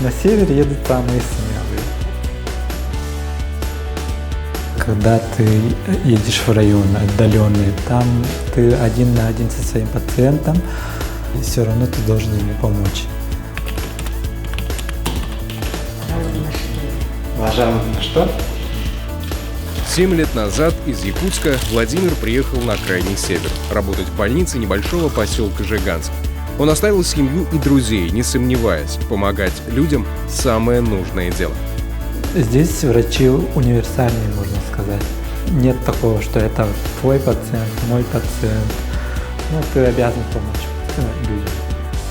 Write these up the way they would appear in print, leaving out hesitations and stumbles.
На север едут самые смелые. Когда ты едешь в район отдаленный, там ты один на один со своим пациентом, и все равно ты должен ему помочь. Нажал на что? 7 лет назад из Якутска Владимир приехал на крайний север, работать в больнице небольшого поселка Жиганск. Он оставил семью и друзей, не сомневаясь, помогать людям – самое нужное дело. Здесь врачи универсальные, можно сказать. Нет такого, что это твой пациент, мой пациент. Ну, ты обязан помочь людям.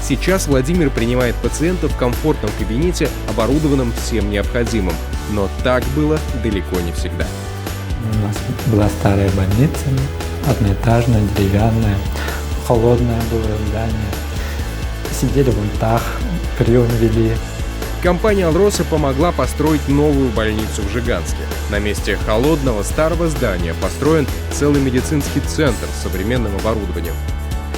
Сейчас Владимир принимает пациентов в комфортном кабинете, оборудованном всем необходимым. Но так было далеко не всегда. У нас была старая больница, одноэтажная, деревянная, холодное было здание. Сидели в ультах, прием вели. Компания «Алроса» помогла построить новую больницу в Жиганске. На месте холодного старого здания построен целый медицинский центр с современным оборудованием.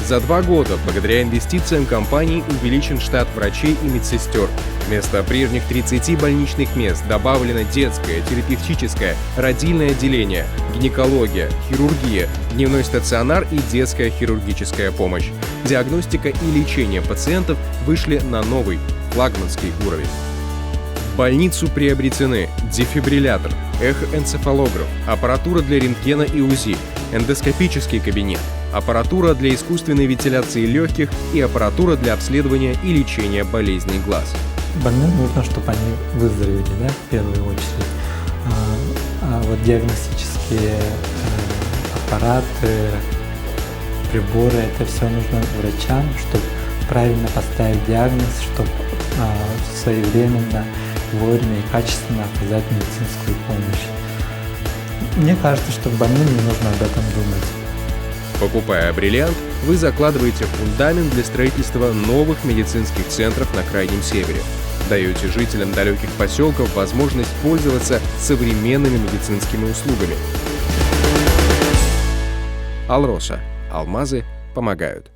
За 2 года, благодаря инвестициям компании, увеличен штат врачей и медсестер. Вместо прежних 30 больничных мест добавлено детское, терапевтическое, родильное отделение, гинекология, хирургия, дневной стационар и детская хирургическая помощь. Диагностика и лечение пациентов вышли на новый, флагманский уровень. В больницу приобретены дефибриллятор, эхоэнцефалограф, аппаратура для рентгена и УЗИ, эндоскопический кабинет, аппаратура для искусственной вентиляции легких и аппаратура для обследования и лечения болезней глаз. Больным нужно, чтобы они выздоровели, да, в первую очередь. А вот диагностические аппараты, приборы, это все нужно врачам, чтобы правильно поставить диагноз, чтобы своевременно, вовремя и качественно оказать медицинскую помощь. Мне кажется, что больным не нужно об этом думать. Покупая «Бриллиант», вы закладываете фундамент для строительства новых медицинских центров на Крайнем Севере. Даете жителям далеких поселков возможность пользоваться современными медицинскими услугами. «Алроса». Алмазы помогают.